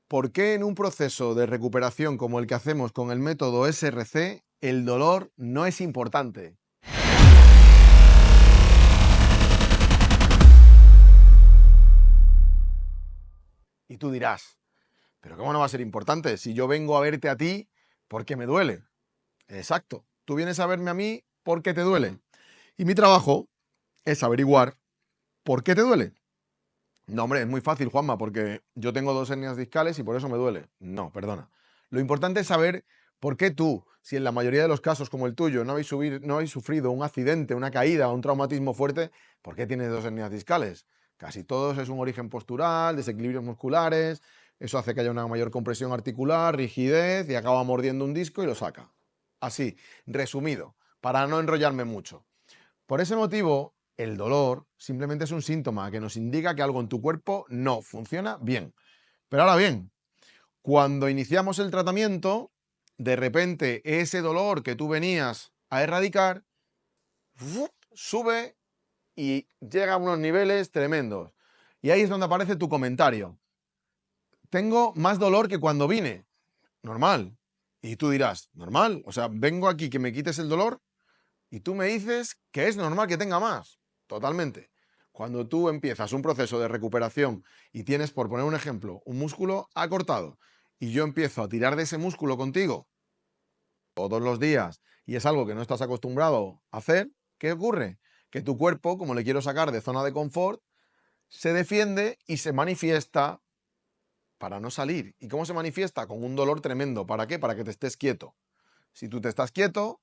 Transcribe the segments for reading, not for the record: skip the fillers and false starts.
¿Por qué en un proceso de recuperación como el que hacemos con el método SRC, el dolor no es importante? Y tú dirás, ¿pero cómo no va a ser importante? Si yo vengo a verte a ti porque me duele. Exacto, tú vienes a verme a mí porque te duele. Y mi trabajo es averiguar por qué te duele. No, hombre, es muy fácil, Juanma, porque yo tengo 2 hernias discales y por eso me duele. No, perdona. Lo importante es saber por qué tú, si en la mayoría de los casos como el tuyo no habéis sufrido un accidente, una caída o un traumatismo fuerte, ¿por qué tienes 2 hernias discales? Casi todos es un origen postural, desequilibrios musculares, eso hace que haya una mayor compresión articular, rigidez y acaba mordiendo un disco y lo saca. Así, resumido, para no enrollarme mucho. Por ese motivo, el dolor simplemente es un síntoma que nos indica que algo en tu cuerpo no funciona bien. Pero ahora bien, cuando iniciamos el tratamiento, de repente ese dolor que tú venías a erradicar sube y llega a unos niveles tremendos. Y ahí es donde aparece tu comentario. Tengo más dolor que cuando vine. Normal. Y tú dirás, normal. O sea, vengo aquí que me quites el dolor. Y tú me dices que es normal que tenga más. Totalmente. Cuando tú empiezas un proceso de recuperación y tienes, por poner un ejemplo, un músculo acortado y yo empiezo a tirar de ese músculo contigo todos los días y es algo que no estás acostumbrado a hacer, ¿qué ocurre? Que tu cuerpo, como le quiero sacar de zona de confort, se defiende y se manifiesta para no salir. ¿Y cómo se manifiesta? Con un dolor tremendo. ¿Para qué? Para que te estés quieto. Si tú te estás quieto,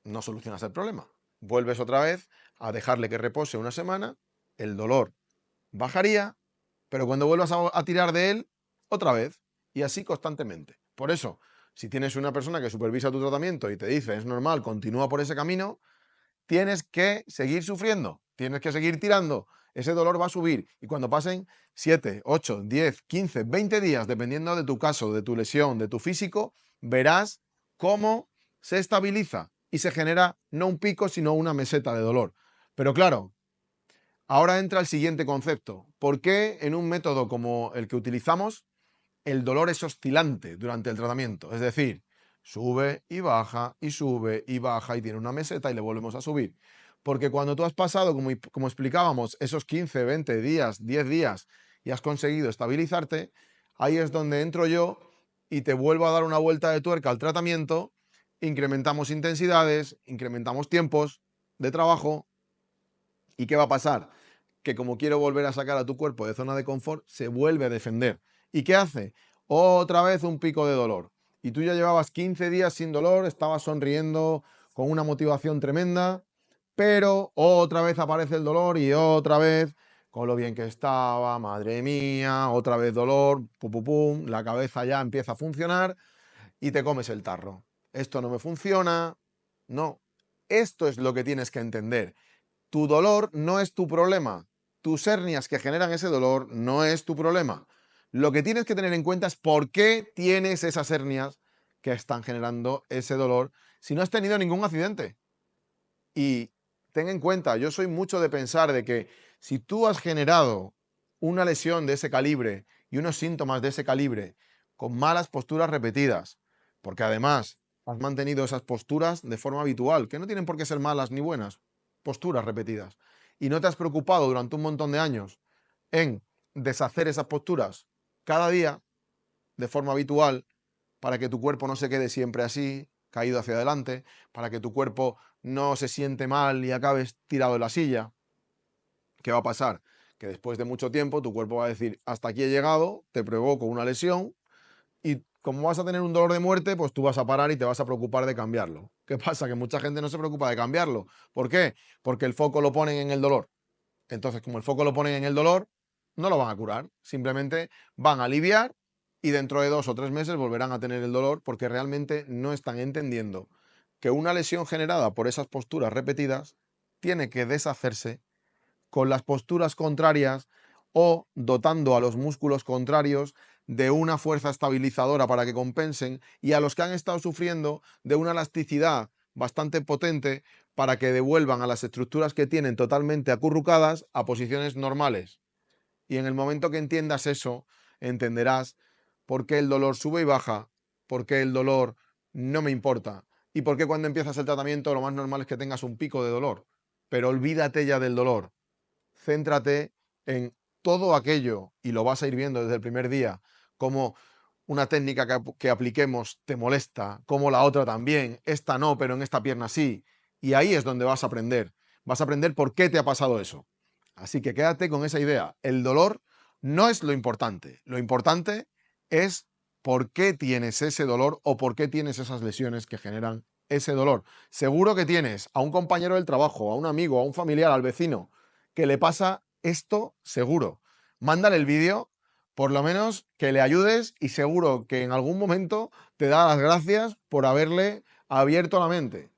no solucionas el problema. Vuelves otra vez a dejarle que repose una semana, el dolor bajaría, pero cuando vuelvas a tirar de él, otra vez, y así constantemente. Por eso, si tienes una persona que supervisa tu tratamiento y te dice, es normal, continúa por ese camino, tienes que seguir sufriendo, tienes que seguir tirando, ese dolor va a subir y cuando pasen 7, 8, 10, 15, 20 días, dependiendo de tu caso, de tu lesión, de tu físico, verás cómo se estabiliza y se genera no un pico, sino una meseta de dolor. Pero claro, ahora entra el siguiente concepto. ¿Por qué en un método como el que utilizamos el dolor es oscilante durante el tratamiento? Es decir, sube y baja y tiene una meseta y le volvemos a subir. Porque cuando tú has pasado, como explicábamos, esos 15, 20 días, 10 días y has conseguido estabilizarte, ahí es donde entro yo y te vuelvo a dar una vuelta de tuerca al tratamiento, incrementamos intensidades, incrementamos tiempos de trabajo. ¿Y qué va a pasar? Que como quiero volver a sacar a tu cuerpo de zona de confort, se vuelve a defender. ¿Y qué hace? Otra vez un pico de dolor. Y tú ya llevabas 15 días sin dolor, estabas sonriendo con una motivación tremenda, pero otra vez aparece el dolor y otra vez, con lo bien que estaba, madre mía, otra vez dolor, pum, pum, pum, la cabeza ya empieza a funcionar y te comes el tarro. Esto no me funciona. No, esto es lo que tienes que entender. Tu dolor no es tu problema. Tus hernias que generan ese dolor no es tu problema. Lo que tienes que tener en cuenta es por qué tienes esas hernias que están generando ese dolor si no has tenido ningún accidente. Y ten en cuenta, yo soy mucho de pensar de que si tú has generado una lesión de ese calibre y unos síntomas de ese calibre con malas posturas repetidas, porque además has mantenido esas posturas de forma habitual, que no tienen por qué ser malas ni buenas, posturas repetidas, y no te has preocupado durante un montón de años en deshacer esas posturas cada día de forma habitual para que tu cuerpo no se quede siempre así, caído hacia adelante, para que tu cuerpo no se siente mal y acabes tirado en la silla. ¿Qué va a pasar? Que después de mucho tiempo tu cuerpo va a decir, hasta aquí he llegado, te provoco una lesión y como vas a tener un dolor de muerte, pues tú vas a parar y te vas a preocupar de cambiarlo. ¿Qué pasa? Que mucha gente no se preocupa de cambiarlo. ¿Por qué? Porque el foco lo ponen en el dolor. Entonces, como el foco lo ponen en el dolor, no lo van a curar. Simplemente van a aliviar y dentro de 2 o 3 meses volverán a tener el dolor porque realmente no están entendiendo que una lesión generada por esas posturas repetidas tiene que deshacerse con las posturas contrarias o dotando a los músculos contrarios de una fuerza estabilizadora para que compensen y a los que han estado sufriendo de una elasticidad bastante potente para que devuelvan a las estructuras que tienen totalmente acurrucadas a posiciones normales. Y en el momento que entiendas eso, entenderás ¿Por qué el dolor sube y baja? ¿Por qué el dolor no me importa? ¿Y por qué cuando empiezas el tratamiento lo más normal es que tengas un pico de dolor? Pero olvídate ya del dolor. Céntrate en todo aquello, y lo vas a ir viendo desde el primer día, como una técnica que apliquemos te molesta, como la otra también, esta no, pero en esta pierna sí. Y ahí es donde vas a aprender. Vas a aprender por qué te ha pasado eso. Así que quédate con esa idea. El dolor no es lo importante. Lo importante es por qué tienes ese dolor o por qué tienes esas lesiones que generan ese dolor. Seguro que tienes a un compañero del trabajo, a un amigo, a un familiar, al vecino, que le pasa esto seguro. Mándale el vídeo, por lo menos que le ayudes y seguro que en algún momento te da las gracias por haberle abierto la mente.